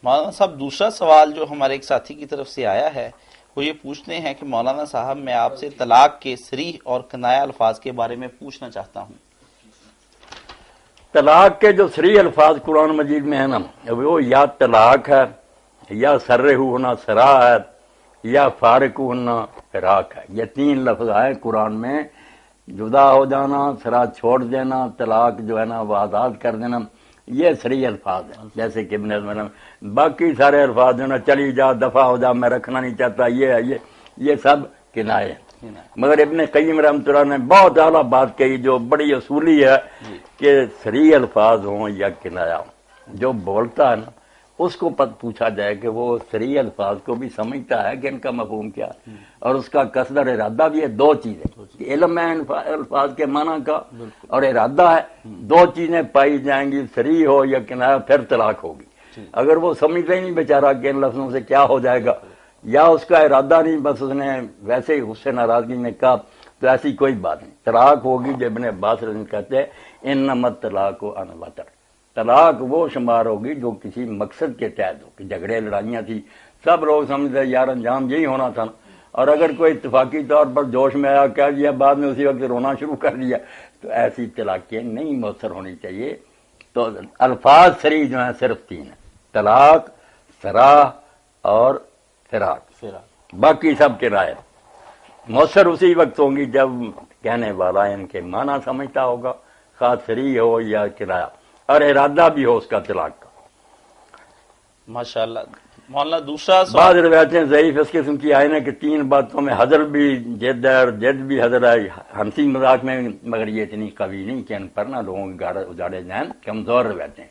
مولانا صاحب دوسرا سوال جو ہمارے ایک ساتھی کی طرف سے آیا ہے وہ یہ پوچھتے ہیں کہ مولانا صاحب میں آپ سے طلاق کے صریح اور کنایہ الفاظ کے بارے میں پوچھنا چاہتا ہوں۔ طلاق کے جو صریح الفاظ قرآن مجید میں ہے نا، وہ یا طلاق ہے یا سرہ ہونا سرا ہے یا فارق ہونا فراق ہے۔ یہ تین لفظ آئے قرآن میں، جدا ہو جانا، سرا چھوڑ دینا، طلاق جو ہے نا وہ آزاد کر دینا، یہ صریح الفاظ ہیں۔ جیسے کہ ابن حزم نے باقی سارے الفاظ جو نا چلی جا، دفع ہو جا، میں رکھنا نہیں چاہتا، یہ ہے یہ سب کنائے ہیں۔ مگر ابن قیم رحمۃ اللہ نے بہت اعلیٰ بات کہی جو بڑی اصولی ہے کہ صریح الفاظ ہوں یا کنایا ہوں، جو بولتا ہے نا اس کو پوچھا جائے کہ وہ صریح الفاظ کو بھی سمجھتا ہے کہ ان کا مفہوم کیا ہے، اور اس کا قصد اور ارادہ بھی ہے۔ دو چیزیں، علم ہے الفاظ کے معنی کا اور ارادہ ہے، دو چیزیں پائی جائیں گی، صریح ہو یا کنایا، پھر طلاق ہوگی۔ اگر وہ سمجھتا ہی نہیں بیچارہ کہ ان لفظوں سے کیا ہو جائے گا، یا اس کا ارادہ نہیں، بس اس نے ویسے ہی غصے ناراضگی میں کہا، تو ایسی کوئی بات نہیں، طلاق ہوگی۔ جو ابن عباس رضی اللہ عنہ کہتے ہیں انما الطلاق عن وطر، طلاق وہ شمار ہوگی جو کسی مقصد کے تحت ہو، کہ جھگڑے لڑائیاں تھی، سب لوگ سمجھتے یار انجام یہی ہونا تھا، اور اگر کوئی اتفاقی طور پر جوش میں آیا کہہ دیا، بعد میں اسی وقت رونا شروع کر دیا، تو ایسی طلاقیں نہیں مؤثر ہونی چاہیے۔ تو الفاظ صریح جو ہیں صرف تین ہیں، طلاق، سراح اور فراق، باقی سب کنائے مؤثر اسی وقت ہوں گی جب کہنے والا ان کے معنی سمجھتا ہوگا، خواہ صریح ہو یا کنایا، اور ارادہ بھی ہو اس کا طلاق کا۔ ماشاءاللہ مولانا دوسرا بعض سوال روایتیں ضعیف اس قسم کی آئی نا کہ تین باتوں میں حضر بھی جد ہے اور جد بھی حضر ہے، ہنسی مذاق میں، مگر یہ اتنی قوی نہیں کہ ان پر نا لوگوں کے اجاڑے جائیں، کمزور روایتیں۔